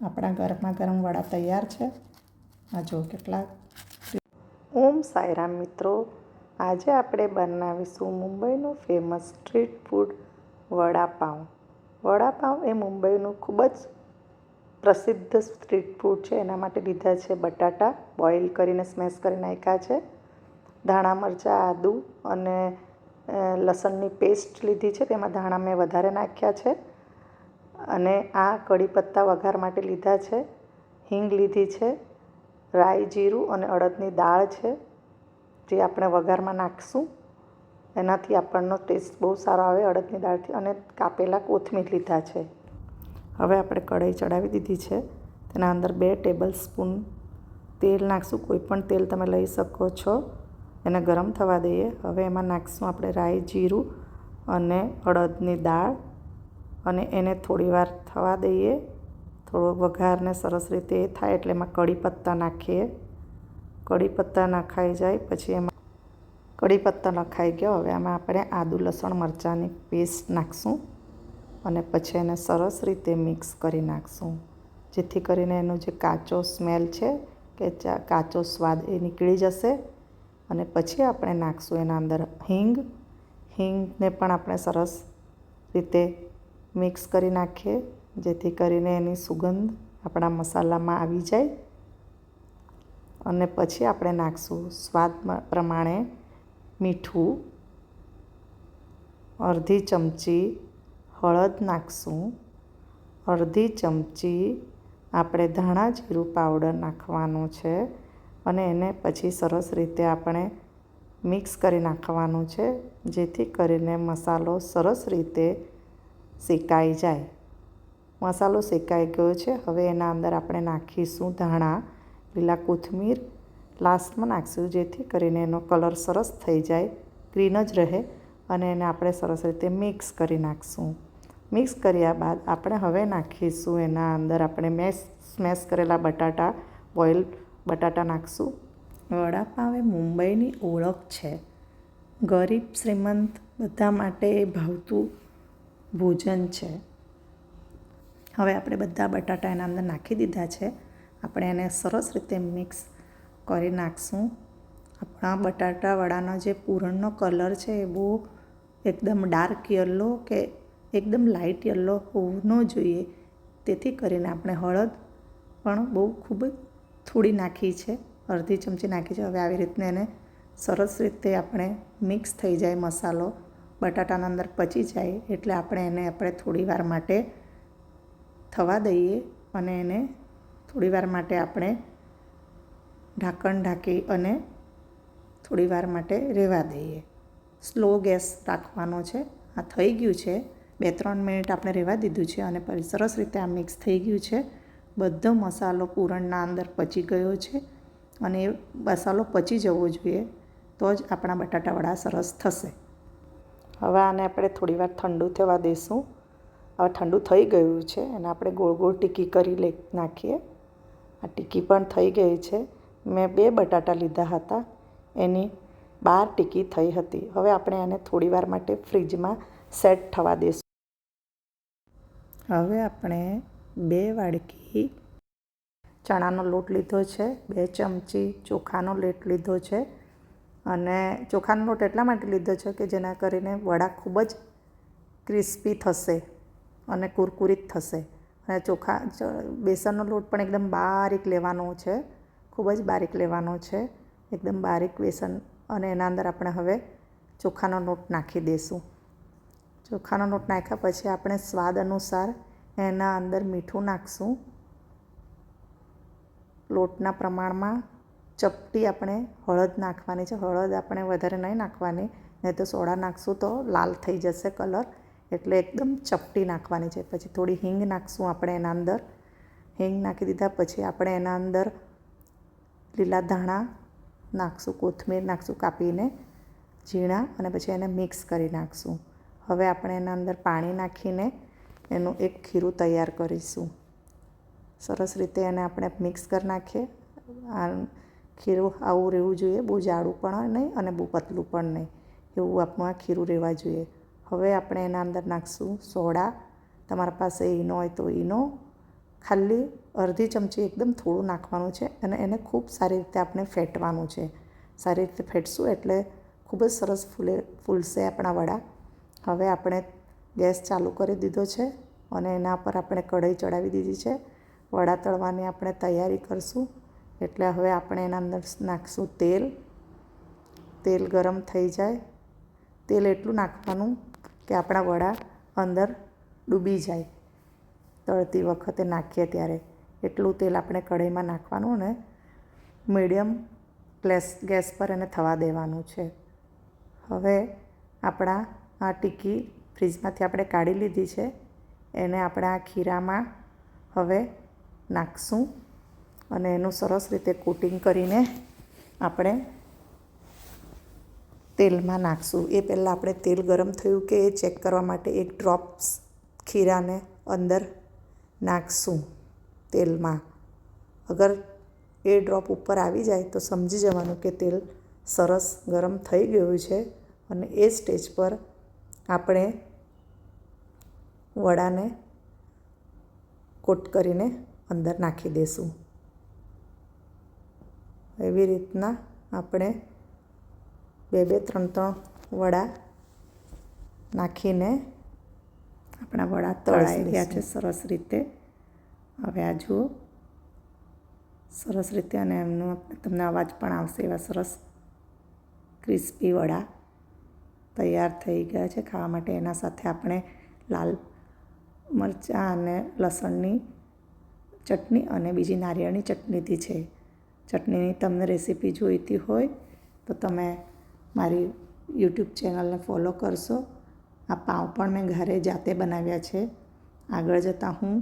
આપણા ગરમા ગરમ વડા તૈયાર છે. આ જો કેટલા. ઓમ સાઈરામ મિત્રો, આજે આપણે બનાવીશું મુંબઈનું famous street food vada pav. Vada pav એ મુંબઈનું ખૂબ જ પ્રસિદ્ધ સ્ટ્રીટ ફૂડ છે. એના માટે લીધા છે બટાટા, બોઇલ કરીને સ્મેશ કરી નાખ્યા છે. ધાણા મરચાં, આદું અને લસણની પેસ્ટ લીધી છે. તેમાં ધાણા મેં વધારે નાખ્યા છે. અને આ કઢી પત્તા વઘાર માટે લીધા છે. હિંગ લીધી છે. રાઈ, જીરું અને અડદની દાળ છે, જે આપણે વઘારમાં નાખીશું. એનાથી આપણનો ટેસ્ટ બહુ સારો આવે અડદની દાળથી. અને કાપેલા કોથમીર લીધા છે. હવે આપણે કઢાઈ ચડાવી દીધી છે. તેના અંદર 2 ટેબલ સ્પૂન તેલ નાખીશું. કોઈ પણ તેલ તમે લઈ શકો છો. એને ગરમ થવા દઈએ. હવે એમાં નાખીશું આપણે રાઈ, જીરું અને અડદની દાળ અને એને થોડી વાર થવા દઈએ. થોડો વઘારને સરસ રીતે એ થાય એટલે એમાં કઢી પત્તા નાખીએ. કઢી પત્તા નખાઈ જાય પછી એમાં કઢી પત્તા નખાઈ ગયો. હવે આમાં આપણે આદું, લસણ, મરચાંની પેસ્ટ નાખીશું અને પછી એને સરસ રીતે મિક્સ કરી નાખીશું, જેથી કરીને એનો જે કાચો સ્મેલ છે કે કાચો સ્વાદ એ નીકળી જશે. અને પછી આપણે નાખીશું એના અંદર હિંગને પણ આપણે સરસ રીતે મિક્સ કરી નાખીએ, જેથી કરીને એની સુગંધ આપણા મસાલામાં આવી જાય. અને પછી આપણે નાખીશું સ્વાદ પ્રમાણે મીઠું, અડધી ચમચી હળદ નાખીશું, અડધી ચમચી આપણે ધાણા જીરું પાવડર નાખવાનું છે. અને એને પછી સરસ રીતે આપણે મિક્સ કરી નાખવાનું છે, જેથી કરીને મસાલો સરસ રીતે શેકાઈ જાય. મસાલો શેકાઈ ગયો છે. હવે એના અંદર આપણે નાખીશું ધાણા, લીલા કોથમીર લાસ્ટમાં નાખીશું, જેથી કરીને એનો કલર સરસ થઈ જાય, ગ્રીન જ રહે. અને એને આપણે સરસ રીતે મિક્સ કરી નાખીશું. મિક્સ કર્યા બાદ આપણે હવે નાખીશું એના અંદર આપણે સ્મેશ કરેલા બટાટા, બોઇલ બટાટા નાખીશું. વડાપાઉં એ મુંબઈની ઓળખ છે. ગરીબ શ્રીમંત બધા માટે એ ભાવતું ભોજન છે. હવે આપણે બધા બટાટા એના અંદર નાખી દીધા છે. આપણે એને સરસ રીતે મિક્સ કરી નાખીશું. આપણા બટાટા વડાનો જે પૂરણનો કલર છે એ બહુ એકદમ ડાર્ક યલો કે એકદમ લાઇટ યલો હોવું ન જોઈએ. તેથી કરીને આપણે હળદ પણ બહુ ખૂબ જ થોડી નાખી છે, અડધી ચમચી નાખી છે. હવે આવી રીતને એને સરસ રીતે આપણે મિક્સ થઈ જાય, મસાલો બટાટાના અંદર પચી જાય એટલે આપણે થોડી વાર માટે થવા દઈએ. અને એને થોડી વાર માટે આપણે ઢાંકણ ઢાંકી અને થોડી વાર માટે રહેવા દઈએ. સ્લો ગેસ રાખવાનો છે. આ થઈ ગયું છે. 2-3 મિનિટ આપણે રહેવા દીધું છે અને પછી સરસ રીતે આ મિક્સ થઈ ગયું છે. બધો મસાલો પૂરણના અંદર પચી ગયો છે અને એ મસાલો પચી જવો જોઈએ, તો જ આપણા બટાટા વડા સરસ થશે. હવે આને આપણે થોડી વાર ઠંડુ થવા દઈશું. હવે ઠંડુ થઈ ગયું છે અને આપણે ગોળ ગોળ ટીકી કરી નાખીએ. આ ટીકી પણ થઈ ગઈ છે. મેં 2 બટાટા લીધા હતા, એની 12 ટીકી થઈ હતી. હવે આપણે એને થોડી વાર માટે ફ્રીજમાં સેટ થવા દઈશું. હવે આપણે 2 વાડકી ચણાનો લોટ લીધો છે, 2 ચમચી ચોખાનો લોટ લીધો છે. અને ચોખાનો લોટ એટલા માટે લીધો છે કે જેના કરીને વડા ખૂબ જ ક્રિસ્પી થશે અને કુરકુરીત થશે. અને બેસનનો લોટ પણ એકદમ બારીક લેવાનો છે, ખૂબ જ બારીક લેવાનો છે, એકદમ બારીક બેસન. અને એના અંદર આપણે હવે ચોખાનો લોટ નાખી દઈશું. ચોખાનો લોટ નાખ્યા પછી આપણે સ્વાદ અનુસાર એના અંદર મીઠું નાખીશું. લોટના પ્રમાણમાં ચપટી આપણે હળદ નાખવાની છે. હળદ આપણે વધારે નહીં નાખવાની, નહીં તો સોડા નાખીશું તો લાલ થઈ જશે કલર. એટલે એકદમ ચપટી નાખવાની છે. પછી થોડી હિંગ નાખીશું આપણે એના અંદર. હિંગ નાખી દીધા પછી આપણે એના અંદર લીલા ધાણા નાખીશું, કોથમીર નાખીશું કાપીને ઝીણા, અને પછી એને મિક્સ કરી નાખીશું. હવે આપણે એના અંદર પાણી નાખીને એનું એક ખીરું તૈયાર કરીશું. સરસ રીતે એને આપણે મિક્સ કરી નાખીએ. આ ખીરું આવું રહેવું જોઈએ, બહુ જાડું પણ નહીં અને બહુ પતલું પણ નહીં, એવું આપણું આ ખીરું રહેવા જોઈએ. હવે આપણે એના અંદર નાખીશું સોડા. તમારા પાસે ઈનો હોય તો ઈનો, ખાલી અડધી ચમચી એકદમ થોડું નાખવાનું છે અને એને ખૂબ સારી રીતે આપણે ફેટવાનું છે. સારી રીતે ફેટશું એટલે ખૂબ જ સરસ ફૂલશે આપણા વડા. હવે આપણે ગેસ ચાલુ કરી દીધો છે અને એના પર આપણે કઢાઈ ચડાવી દીધી છે. વડા તળવાની આપણે તૈયારી કરશું. એટલે હવે આપણે એના અંદર નાખીશું તેલ. તેલ ગરમ થઈ જાય. તેલ એટલું નાખવાનું કે આપણા વડા અંદર ડૂબી જાય. તળતી વખતે નાખીએ ત્યારે એટલું તેલ આપણે કઢાઈમાં નાખવાનું અને મીડિયમ ગેસ પર એને થવા દેવાનું છે. હવે આપણા આ ટિક્કી ફ્રીજમાંથી આપણે કાઢી લીધી છે. એને આપણે આ ખીરામાં હવે નાખશું અને એનું સરસ રીતે કોટિંગ કરીને આપણે તેલમાં નાખશું. એ પહેલાં આપણે તેલ ગરમ થયું કે એ ચેક કરવા માટે એક ડ્રોપ્સ ખીરાને અંદર નાખશું તેલમાં. અગર એ ડ્રોપ ઉપર આવી જાય તો સમજી જવાનું કે તેલ સરસ ગરમ થઈ ગયું છે અને એ સ્ટેજ પર આપણે વડાને કોટ કરીને અંદર નાખી દઈશું. એવી રીતના આપણે બે ત્રણ વડા નાખીને આપણા વડા તળાઈ ગયા છે સરસ રીતે. હવે આ જુઓ સરસ રીતે અને એમનો તમને અવાજ પણ આવશે એવા સરસ ક્રિસ્પી વડા તૈયાર થઈ ગયા છે ખાવા માટે. એના સાથે આપણે લાલ મરચાં અને લસણની ચટણી અને બીજી નારિયેળની ચટણી લીધી છે. ચટણીની તમને રેસીપી જોઈતી હોય તો તમે મારી યુટ્યુબ ચેનલને ફોલો કરશો. આ પાઉં પણ મેં ઘરે જાતે બનાવ્યા છે. આગળ જતાં હું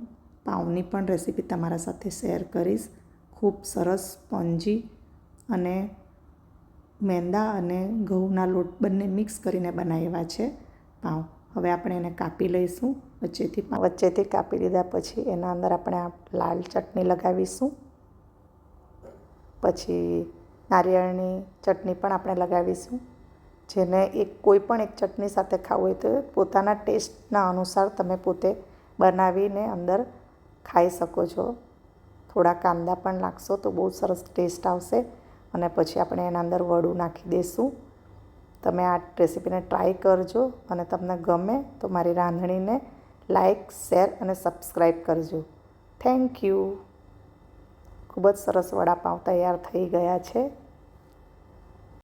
પાઉંની પણ રેસીપી તમારા સાથે શેર કરીશ. ખૂબ સરસ સ્પોન્જી અને મેંદા અને ઘઉંના લોટ બંને મિક્સ કરીને બનાવ્યા છે પાઉં. હવે આપણે એને કાપી લઈશું વચ્ચેથી કાપી લીધા પછી એના અંદર આપણે આ લાલ ચટણી લગાવીશું. પછી નારિયેળની ચટણી પણ આપણે લગાવીશું. જેને કોઈ પણ એક ચટણી સાથે ખાવું હોય તો પોતાના ટેસ્ટના અનુસાર તમે પોતે બનાવીને અંદર ખાઈ શકો છો. થોડા કાંદા પણ નાખશો તો બહુ સરસ ટેસ્ટ આવશે. અને પછી આપણે એના અંદર વડું નાખી દઈશું. તમે આ રેસીપીને ટ્રાય કરજો અને તમને ગમે તો મારી રાંધણીને લાઈક, શેર અને સબસ્ક્રાઈબ કરજો. Thank you. ખૂબ જ સરસ વડાપાઉં તૈયાર થઈ ગયા છે.